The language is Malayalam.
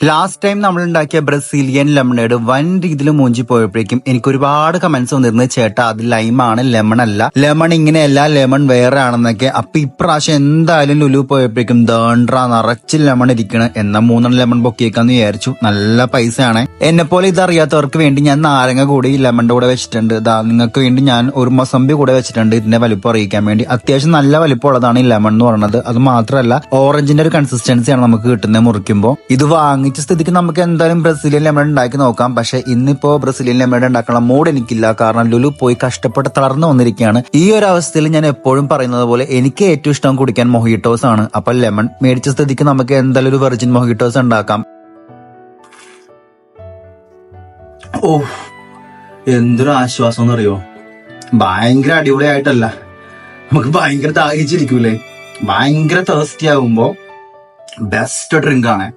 ലാസ്റ്റ് ടൈം നമ്മൾ ഉണ്ടാക്കിയ ബ്രസീലിയൻ ലെമണേഡ് വൻ രീതിയിൽ മൂഞ്ചി പോയപ്പോഴേക്കും എനിക്ക് ഒരുപാട് കമന്റ്സ് വന്നിരുന്നു, ചേട്ടാ അത് ലൈമാണ് ലെമൺ അല്ല, ലെമൺ ഇങ്ങനെയല്ല, ലെമൺ വേറെ ആണെന്നൊക്കെ. അപ്പൊ ഇപ്രാവശ്യം എന്തായാലും ലുലു പോയപ്പോഴേക്കും ദേണ്ട്ര നിറച്ച് ലെമൺ ഇരിക്കണം, എന്നാ 3 ലെമൺ പൊക്കിയേക്കാന്ന് വിചാരിച്ചു. നല്ല പൈസയാണ്. എന്നെ പോലെ ഇതറിയാത്തവർക്ക് വേണ്ടി ഞാൻ നാരങ്ങ കൂടി ലെമണിന്റെ കൂടെ വെച്ചിട്ടുണ്ട്. നിങ്ങൾക്ക് വേണ്ടി ഞാൻ ഒരു മൊസമ്പി കൂടെ വെച്ചിട്ടുണ്ട്, ഇതിന്റെ വലിപ്പം അറിയിക്കാൻ വേണ്ടി. അത്യാവശ്യം നല്ല വലിപ്പമുള്ളതാണ് ഈ ലെമൺ എന്ന് പറയുന്നത്. അത് മാത്രമല്ല ഓറഞ്ചിന്റെ ഒരു കൺസിസ്റ്റൻസിയാണ് നമുക്ക് കിട്ടുന്നത് മുറിക്കുമ്പോൾ. ഇത് വാങ്ങിച്ച സ്ഥിതിക്ക് നമുക്ക് എന്തായാലും ബ്രസീലിയൻ ലെമൺ ഉണ്ടാക്കി നോക്കാം. പക്ഷെ ഇന്നിപ്പോ ബ്രസീലിയൻ ലെമൺ ഉണ്ടാക്കാനുള്ള മൂഡ് എനിക്കില്ല, കാരണം ലുലു പോയി കഷ്ടപ്പെട്ട് തളർന്നു വന്നിരിക്കുകയാണ്. ഈ ഒരു അവസ്ഥയിൽ ഞാൻ എപ്പോഴും പറയുന്നത് പോലെ എനിക്ക് ഏറ്റവും ഇഷ്ടം കുടിക്കാൻ മൊഹിറ്റോസ് ആണ്. അപ്പൊ ലെമൺ മേടിച്ച സ്ഥിതിക്ക് നമുക്ക് എന്തായാലും ഒരു വെർജിൻ മൊഹിറ്റോസ് ഉണ്ടാക്കാം. ഓ എന്തൊരു ആശ്വാസം എന്നറിയോ, ഭയങ്കര അടിപൊളിയായിട്ടല്ല, നമുക്ക് ഭയങ്കര ദാഹിച്ചിരിക്കൂലേ, ഭയങ്കര തേഴ്സ്റ്റി ആകുമ്പോ ബെസ്റ്റ് ഡ്രിങ്ക് ആണ്.